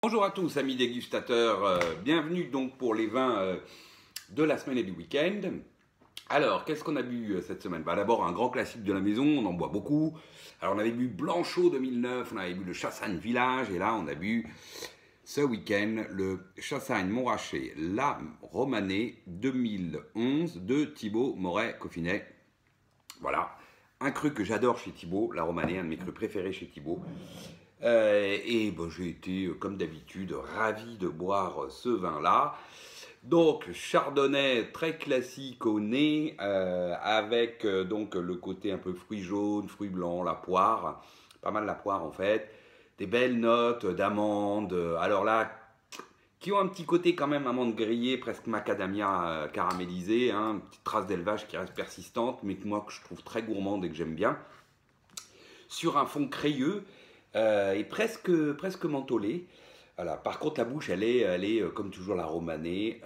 Bonjour à tous amis dégustateurs, bienvenue donc pour les vins de la semaine et du week-end. Alors, qu'est-ce qu'on a bu cette semaine? D'abord un grand classique de la maison, on en boit beaucoup. Alors on avait bu Blanchot 2009, on avait bu le Chassagne Village et là on a bu ce week-end le Chassagne Montrachet La Romanée 2011 de Thibaut Moret-Coffinet. Voilà, un cru que j'adore chez Thibaut, La Romanée, un de mes crus préférés chez Thibaut. J'ai été, comme d'habitude, ravi de boire ce vin-là. Donc, chardonnay très classique au nez, avec donc le côté un peu fruits jaunes, fruits blancs, la poire, pas mal la poire en fait, des belles notes d'amande, alors là, qui ont un petit côté quand même amande grillée, presque macadamia caramélisée, hein, une petite trace d'élevage qui reste persistante, mais que moi que je trouve très gourmande et que j'aime bien, sur un fond crayeux, et presque mentholé. Voilà. Par contre, la bouche, elle est comme toujours la romanée,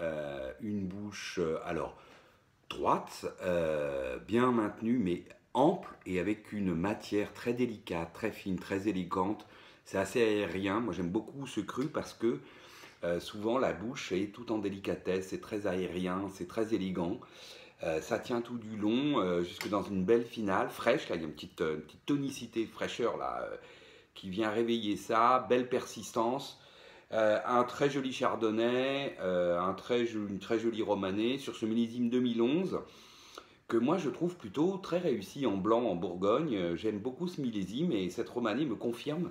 une bouche alors droite, bien maintenue, mais ample et avec une matière très délicate, très fine, très élégante. C'est assez aérien. Moi, j'aime beaucoup ce cru parce que souvent la bouche est tout en délicatesse, c'est très aérien, c'est très élégant. Ça tient tout du long, jusque dans une belle finale, fraîche. Là, il y a une petite tonicité, fraîcheur là, qui vient réveiller ça, belle persistance, un très joli chardonnay, une très jolie romanée sur ce millésime 2011 que moi je trouve plutôt très réussi en blanc en Bourgogne. J'aime beaucoup ce millésime et cette romanée me confirme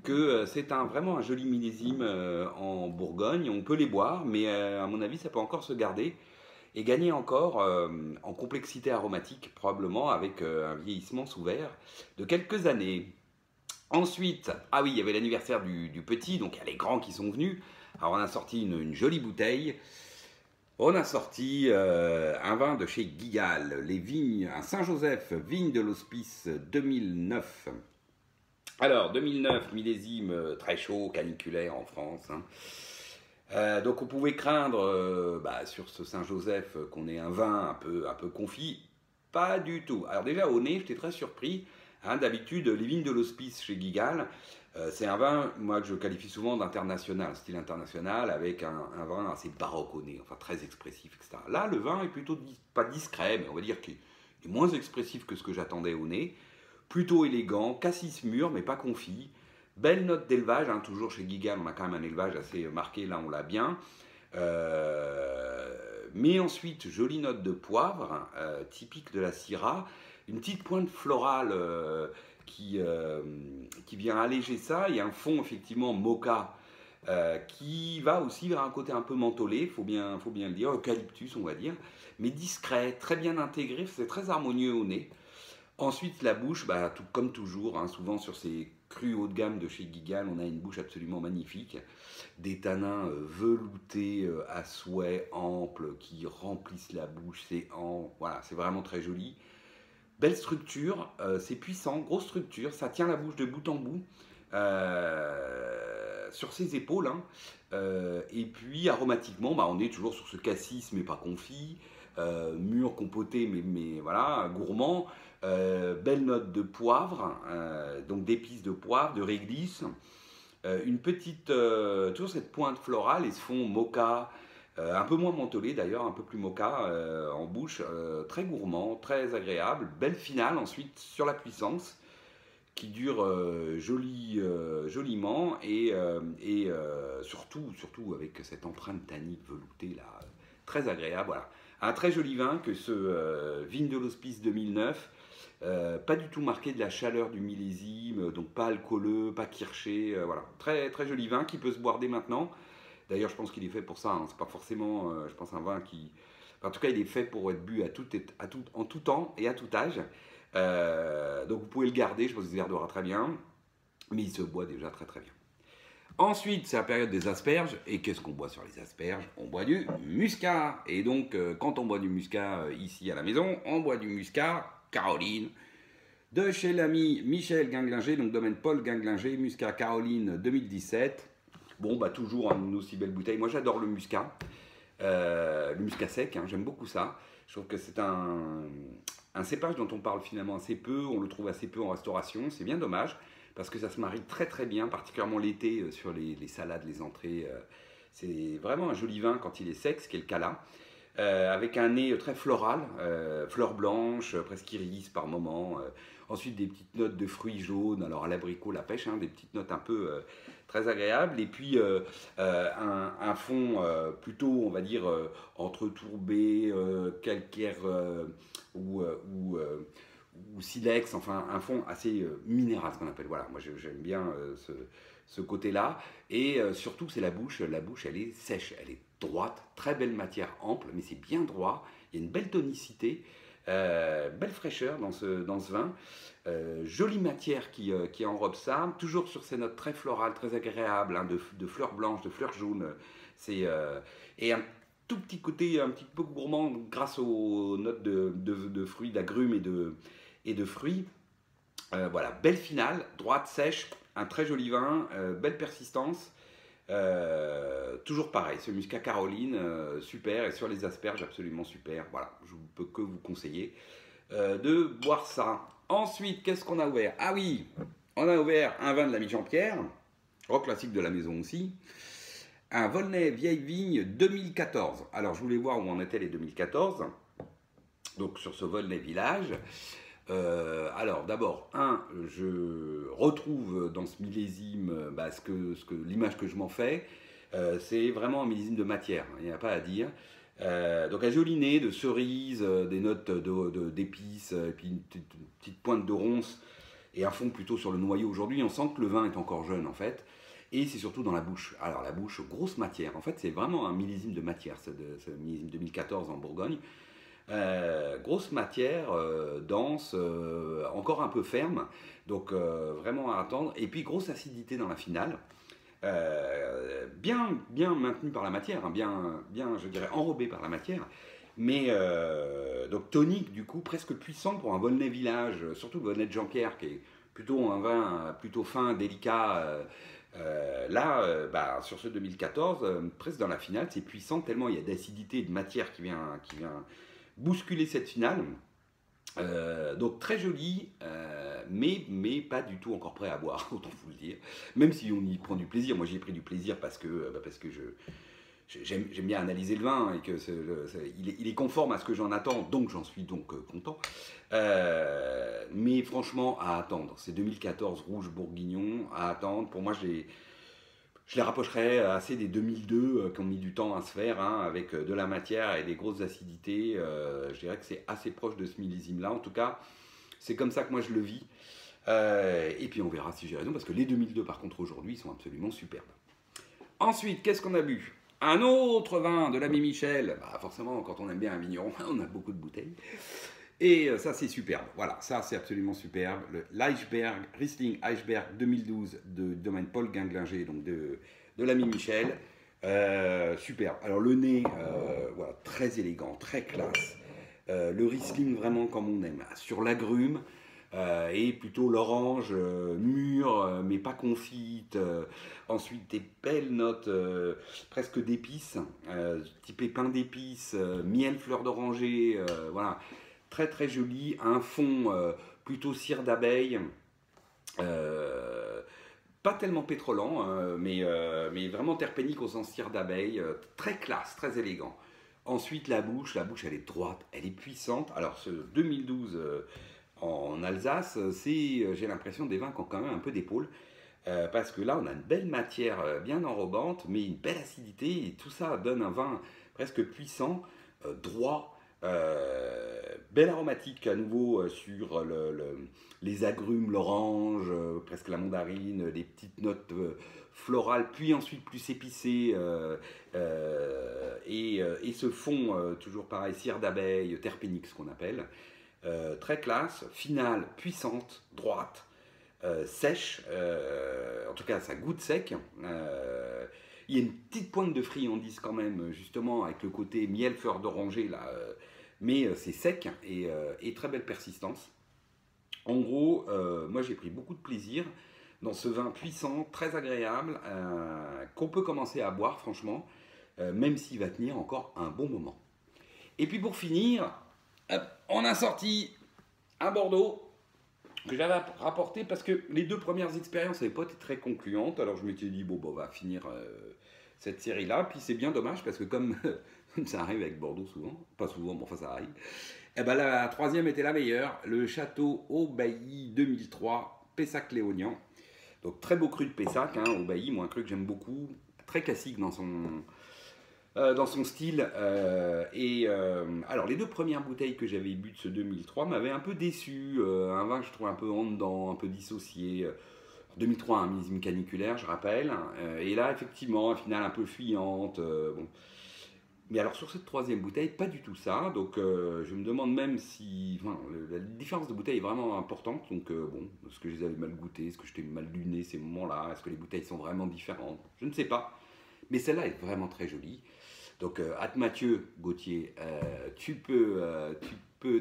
que c'est vraiment un joli millésime en Bourgogne. On peut les boire, mais à mon avis ça peut encore se garder et gagner encore en complexité aromatique probablement avec un vieillissement sous verre de quelques années. Ensuite, ah oui, il y avait l'anniversaire du petit, donc il y a les grands qui sont venus. Alors on a sorti une jolie bouteille. On a sorti un vin de chez Guigal, les vignes, un Saint-Joseph, vigne de l'Hospice 2009. Alors 2009, millésime très chaud, caniculaire en France. Hein. Donc on pouvait craindre sur ce Saint-Joseph qu'on ait un vin un peu confit. Pas du tout. Alors déjà au nez, j'étais très surpris. Hein, d'habitude, les vignes de l'Hospice chez Guigal, c'est un vin, moi, que je qualifie souvent d'international, style international, avec un vin assez baroque au nez, enfin très expressif, etc. Là, le vin est plutôt, pas discret, mais on va dire qu'il est moins expressif que ce que j'attendais au nez. Plutôt élégant, cassis mûr, mais pas confit. Belle note d'élevage, hein, toujours chez Guigal, on a quand même un élevage assez marqué, là on l'a bien. Mais ensuite, jolie note de poivre, typique de la Syrah. Une petite pointe florale qui vient alléger ça. Il y a un fond effectivement mocha qui va aussi vers un côté un peu mentholé, faut bien le dire, eucalyptus on va dire, mais discret, très bien intégré, c'est très harmonieux au nez. Ensuite la bouche, comme toujours, hein, souvent sur ces crus haut de gamme de chez Guigal, on a une bouche absolument magnifique, des tanins veloutés à souhait, amples, qui remplissent la bouche, voilà, c'est vraiment très joli. Belle structure, c'est puissant, grosse structure, ça tient la bouche de bout en bout sur ses épaules. Hein. Et puis aromatiquement, on est toujours sur ce cassis mais pas confit, mûr, compoté mais voilà, gourmand. Belle note de poivre, donc d'épices de poivre, de réglisse. Une petite, toujours cette pointe florale et ce fond mocha. Un peu moins mentholé d'ailleurs, un peu plus mocha en bouche, très gourmand, très agréable, belle finale ensuite sur la puissance qui dure joliment et surtout avec cette empreinte tannique veloutée là, très agréable. Voilà. Un très joli vin que ce Vigne de l'Hospice 2009, pas du tout marqué de la chaleur du millésime, donc pas alcooleux, pas kirché, voilà. Très, très joli vin qui peut se boire dès maintenant. D'ailleurs, je pense qu'il est fait pour ça. Hein. C'est pas forcément, je pense, un vin qui. En tout cas, il est fait pour être bu en tout temps et à tout âge. Donc, vous pouvez le garder. Je pense qu'il se gardera très bien. Mais il se boit déjà très très bien. Ensuite, c'est la période des asperges. Et qu'est-ce qu'on boit sur les asperges? On boit du muscat. Et donc, quand on boit du muscat ici à la maison, on boit du muscat Caroline. De chez l'ami Michel Guinglinger, donc domaine Paul Guinglinger, muscat Caroline 2017. Bon, toujours une aussi belle bouteille. Moi, j'adore le muscat sec, hein, j'aime beaucoup ça. Je trouve que c'est un cépage dont on parle finalement assez peu, on le trouve assez peu en restauration, c'est bien dommage. parce que ça se marie très très bien, particulièrement l'été sur les salades, les entrées. C'est vraiment un joli vin quand il est sec, ce qui est le cas là. Avec un nez très floral, fleurs blanches, presque iris par moment. Ensuite des petites notes de fruits jaunes, alors à l'abricot, la pêche, hein, des petites notes un peu très agréables. Et puis un fond plutôt, on va dire, entretourbé, calcaire ou, euh, ou, euh, ou silex, enfin un fond assez minéral, ce qu'on appelle. Voilà, moi j'aime bien ce côté-là. Et surtout, c'est la bouche. La bouche, elle est sèche, elle est droite, très belle matière ample, mais c'est bien droit. Il y a une belle tonicité, belle fraîcheur dans ce vin. Jolie matière qui enrobe ça, toujours sur ces notes très florales, très agréables, hein, de fleurs blanches, de fleurs jaunes. Et un tout petit côté un petit peu gourmand grâce aux notes de fruits, d'agrumes et de fruits. Voilà, belle finale, droite, sèche, un très joli vin, belle persistance. Toujours pareil, ce Muscat Caroline, super, et sur les asperges, absolument super. Voilà, je ne peux que vous conseiller de boire ça. Ensuite, qu'est-ce qu'on a ouvert? Ah oui, on a ouvert un vin de l'ami Jean-Pierre, au classique de la maison aussi. Un Volnay Vieille Vigne 2014. Alors, je voulais voir où en étaient les 2014. Donc, sur ce Volnay Village. Alors d'abord, je retrouve dans ce millésime l'image que je m'en fais. C'est vraiment un millésime de matière, il n'y a pas à dire. Donc un joli nez de cerises, des notes d'épices, et puis une petite pointe de ronce, et un fond plutôt sur le noyau. Aujourd'hui, on sent que le vin est encore jeune en fait. Et c'est surtout dans la bouche. Alors la bouche, grosse matière. En fait, c'est vraiment un millésime de matière, ce millésime 2014 en Bourgogne. Grosse matière, dense, encore un peu ferme, donc vraiment à attendre. Et puis grosse acidité dans la finale, bien maintenue par la matière, hein, bien, je dirais, enrobée par la matière. Mais donc tonique du coup, presque puissant pour un Volnay Village, surtout le Volnay de Jean-Pierre qui est plutôt un vin plutôt fin, délicat. Sur ce 2014, presque dans la finale, c'est puissant tellement il y a d'acidité et de matière qui vient bousculer cette finale. Donc très joli, mais pas du tout encore prêt à boire, autant vous le dire. Même si on y prend du plaisir, moi j'y ai pris du plaisir parce que j'aime bien analyser le vin et que il est conforme à ce que j'en attends, donc j'en suis donc content. Mais franchement, à attendre. C'est 2014 rouge bourguignon, à attendre. Pour moi, je les rapprocherais assez des 2002 qui ont mis du temps à se faire, hein, avec de la matière et des grosses acidités. Je dirais que c'est assez proche de ce millésime-là. En tout cas, c'est comme ça que moi je le vis. Et puis on verra si j'ai raison, parce que les 2002 par contre aujourd'hui sont absolument superbes. Ensuite, qu'est-ce qu'on a bu? Un autre vin de l'ami Michel. Bah, forcément, quand on aime bien un vigneron, on a beaucoup de bouteilles. Et ça, c'est superbe. Voilà, ça, c'est absolument superbe. L'Eichberg, Riesling Eichberg 2012 de domaine Paul Guinglinger, donc de l'ami Michel. Superbe. Alors, le nez, voilà, très élégant, très classe. Le Riesling, vraiment comme on aime. Sur l'agrume, et plutôt l'orange mûre, mais pas confite. Ensuite, des belles notes presque d'épices, typé pain d'épices, miel, fleur d'oranger, voilà. Très très joli, un fond plutôt cire d'abeille, pas tellement pétrolant, mais vraiment terpénique au sens cire d'abeille, très classe, très élégant. Ensuite la bouche elle est droite, elle est puissante. Alors ce 2012 en Alsace, j'ai l'impression des vins qui ont quand même un peu d'épaule, parce que là on a une belle matière bien enrobante, mais une belle acidité, et tout ça donne un vin presque puissant, droit. Belle aromatique à nouveau sur les agrumes, l'orange, presque la mandarine, des petites notes florales, puis ensuite plus épicées, et ce fond, toujours pareil, cire d'abeille, terpénique, ce qu'on appelle, très classe, finale, puissante, droite, sèche, en tout cas ça goûte sec. Il y a une petite pointe de friandise quand même, justement, avec le côté miel, fleur d'oranger, là, mais c'est sec et très belle persistance. En gros, moi j'ai pris beaucoup de plaisir dans ce vin puissant, très agréable, qu'on peut commencer à boire, franchement, même s'il va tenir encore un bon moment. Et puis pour finir, hop, on a sorti un Bordeaux. que j'avais rapporté parce que les deux premières expériences n'avaient pas été très concluantes. Alors je m'étais dit, bon, on va finir cette série-là. Puis c'est bien dommage parce que comme ça arrive avec Bordeaux souvent, pas souvent, mais enfin ça arrive, et ben la troisième était la meilleure, le château Aubailly 2003, Pessac-Léognan. Donc très beau cru de Pessac, hein, Aubailly, moi un cru que j'aime beaucoup, très classique dans son style. Alors, les deux premières bouteilles que j'avais bu de ce 2003 m'avaient un peu déçu. Un vin que je trouve un peu en dedans, un peu dissocié. 2003, un millésime caniculaire, je rappelle. Et là, effectivement, un final un peu fuyante. Bon. Mais alors, sur cette troisième bouteille, pas du tout ça. Donc, je me demande même si. Enfin, la différence de bouteille est vraiment importante. Donc, bon, est-ce que je les avais mal goûtées? Est-ce que j'étais mal luné ces moments-là? Est-ce que les bouteilles sont vraiment différentes? Je ne sais pas. Mais celle-là est vraiment très jolie. Donc, Mathieu Gauthier, tu peux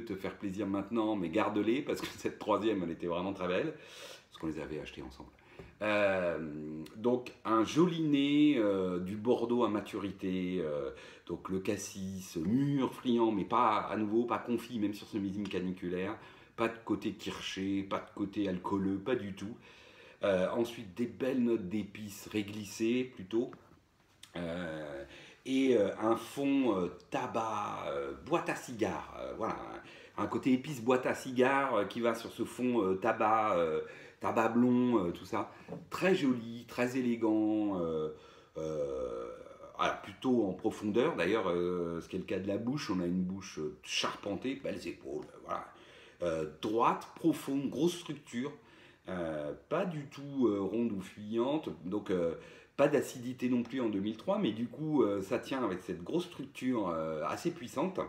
te faire plaisir maintenant, mais garde-les parce que cette troisième, elle était vraiment très belle, parce qu'on les avait achetées ensemble. Donc, un joli nez, du Bordeaux à maturité, donc le cassis, mûr, friand, mais pas à nouveau, pas confit, même sur ce millésime caniculaire, pas de côté kirché, pas de côté alcooleux, pas du tout. Ensuite, des belles notes d'épices réglissées plutôt. Euh, un fond tabac, boîte à cigares. Voilà, un côté épice boîte à cigares qui va sur ce fond tabac, tabac blond, tout ça. Très joli, très élégant. Alors plutôt en profondeur. D'ailleurs, ce qui est le cas de la bouche, on a une bouche charpentée, belles épaules, voilà. Droite, profonde, grosse structure. Pas du tout ronde ou fuyante. Donc pas d'acidité non plus en 2003, mais du coup, ça tient avec cette grosse structure assez puissante,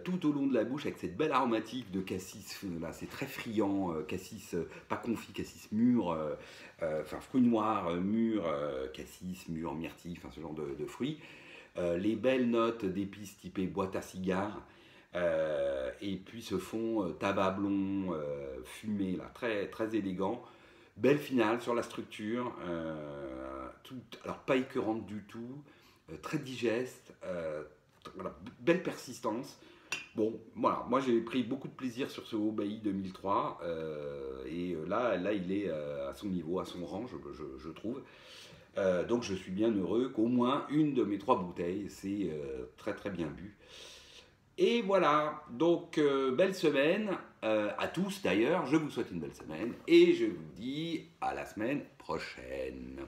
tout au long de la bouche, avec cette belle aromatique de cassis, là, c'est très friand, cassis, pas confit, cassis mûr, enfin fruits noirs, mûrs, cassis, mûr, myrtille, enfin ce genre de fruits. Les belles notes d'épices typées boîte à cigares, et puis ce fond tabac blond, fumé, là, très, très élégant. Belle finale sur la structure, alors pas écœurante du tout, très digeste, voilà, belle persistance. Bon, voilà, moi j'ai pris beaucoup de plaisir sur ce Aubailly 2003, et là il est à son niveau, à son rang, je trouve. Donc je suis bien heureux qu'au moins une de mes trois bouteilles s'est très très bien bu. Et voilà, donc belle semaine à tous d'ailleurs, je vous souhaite une belle semaine et je vous dis à la semaine prochaine.